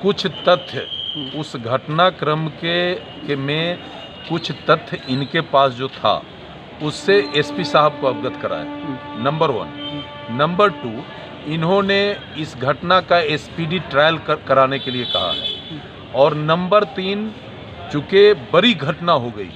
कुछ तथ्य उस घटनाक्रम के में कुछ तथ्य इनके पास जो था उससे एसपी साहब को अवगत कराया, नंबर 1। नंबर 2, इन्होंने इस घटना का स्पीडी ट्रायल कराने के लिए कहा है। और नंबर 3, चूँकि बड़ी घटना हो गई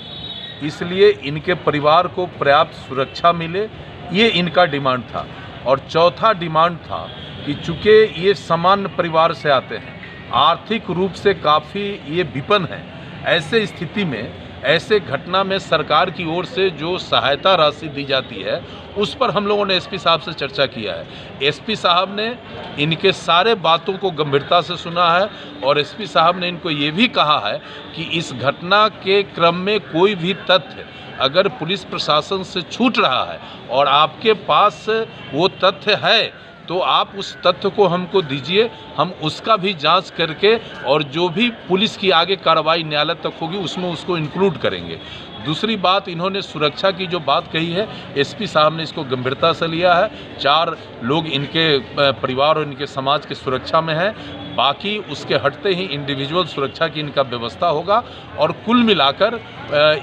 इसलिए इनके परिवार को पर्याप्त सुरक्षा मिले, ये इनका डिमांड था। और चौथा डिमांड था कि चूँकि ये सामान्य परिवार से आते हैं, आर्थिक रूप से काफ़ी ये विपन्न हैं, ऐसे स्थिति में ऐसे घटना में सरकार की ओर से जो सहायता राशि दी जाती है उस पर हम लोगों ने एसपी साहब से चर्चा किया है। एसपी साहब ने इनके सारे बातों को गंभीरता से सुना है और एसपी साहब ने इनको ये भी कहा है कि इस घटना के क्रम में कोई भी तथ्य अगर पुलिस प्रशासन से छूट रहा है और आपके पास वो तथ्य है तो आप उस तथ्य को हमको दीजिए, हम उसका भी जांच करके और जो भी पुलिस की आगे कार्रवाई न्यायालय तक होगी उसमें उसको इंक्लूड करेंगे। दूसरी बात, इन्होंने सुरक्षा की जो बात कही है एसपी साहब ने इसको गंभीरता से लिया है। 4 लोग इनके परिवार और इनके समाज की सुरक्षा में हैं, बाकी उसके हटते ही इंडिविजुअल सुरक्षा की इनका व्यवस्था होगा। और कुल मिलाकर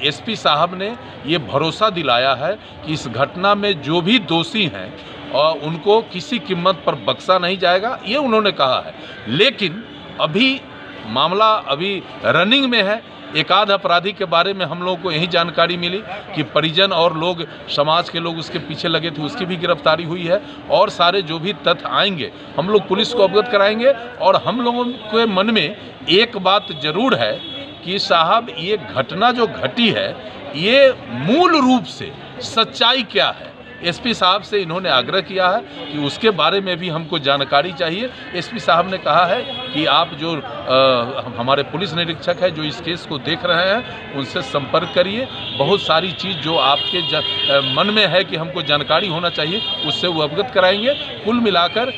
एसपी साहब ने ये भरोसा दिलाया है कि इस घटना में जो भी दोषी हैं और उनको किसी कीमत पर बख्शा नहीं जाएगा, ये उन्होंने कहा है। लेकिन अभी मामला रनिंग में है। एक आध अपराधी के बारे में हम लोगों को यही जानकारी मिली कि परिजन और लोग, समाज के लोग उसके पीछे लगे थे, उसकी भी गिरफ्तारी हुई है। और सारे जो भी तथ्य आएंगे हम लोग पुलिस को अवगत कराएंगे। और हम लोगों के मन में एक बात जरूर है कि साहब ये घटना जो घटी है ये मूल रूप से सच्चाई क्या है, एसपी साहब से इन्होंने आग्रह किया है कि उसके बारे में भी हमको जानकारी चाहिए। एसपी साहब ने कहा है कि आप जो हमारे पुलिस निरीक्षक है जो इस केस को देख रहे हैं उनसे संपर्क करिए, बहुत सारी चीज़ जो आपके मन में है कि हमको जानकारी होना चाहिए उससे वो अवगत कराएंगे। कुल मिलाकर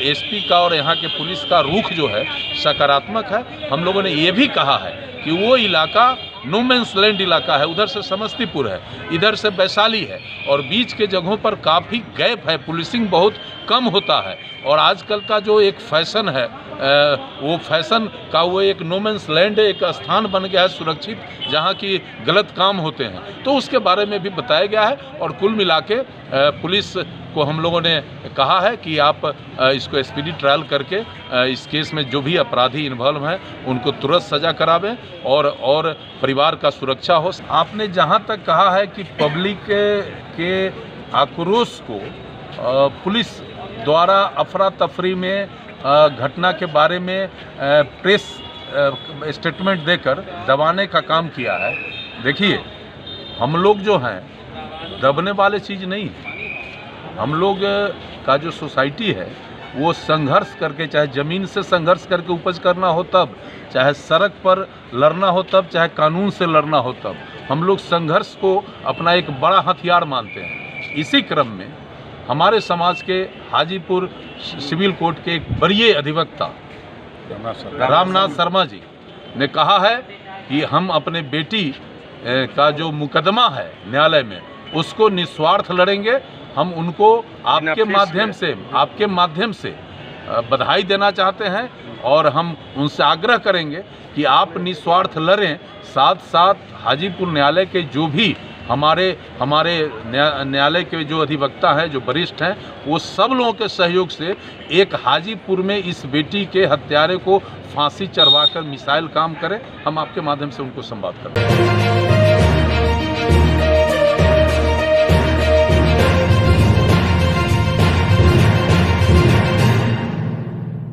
एसपी का और यहाँ के पुलिस का रुख जो है सकारात्मक है। हम लोगों ने ये भी कहा है कि वो इलाका नो मैंस लैंड इलाका है, उधर से समस्तीपुर है, इधर से वैशाली है और बीच के जगहों पर काफ़ी गैप है, पुलिसिंग बहुत कम होता है। और आजकल का जो एक फैशन है वो फैशन का वो एक नो मैंस लैंड एक स्थान बन गया है सुरक्षित, जहाँ की गलत काम होते हैं, तो उसके बारे में भी बताया गया है। और कुल मिला के पुलिस को हम लोगों ने कहा है कि आप इसको स्पीडी ट्रायल करके इस केस में जो भी अपराधी इन्वॉल्व हैं उनको तुरंत सज़ा करावें और परिवार का सुरक्षा हो। आपने जहां तक कहा है कि पब्लिक के आक्रोश को पुलिस द्वारा अफरा तफरी में घटना के बारे में प्रेस स्टेटमेंट देकर दबाने का काम किया है, देखिए हम लोग जो हैं दबने वाले चीज़ नहीं है। हम लोग का जो सोसाइटी है वो संघर्ष करके, चाहे ज़मीन से संघर्ष करके उपज करना हो तब, चाहे सड़क पर लड़ना हो तब, चाहे कानून से लड़ना हो तब, हम लोग संघर्ष को अपना एक बड़ा हथियार मानते हैं। इसी क्रम में हमारे समाज के हाजीपुर सिविल कोर्ट के एक वरीय अधिवक्ता रामनाथ शर्मा जी ने कहा है कि हम अपने बेटी का जो मुकदमा है न्यायालय में उसको निस्वार्थ लड़ेंगे। हम उनको आपके माध्यम से बधाई देना चाहते हैं और हम उनसे आग्रह करेंगे कि आप निस्वार्थ लड़ें। साथ साथ हाजीपुर न्यायालय के जो भी हमारे न्यायालय के जो अधिवक्ता हैं, जो वरिष्ठ हैं, वो सब लोगों के सहयोग से एक हाजीपुर में इस बेटी के हत्यारे को फांसी चढ़वाकर मिसाइल काम करें। हम आपके माध्यम से उनको संवाद करते हैं।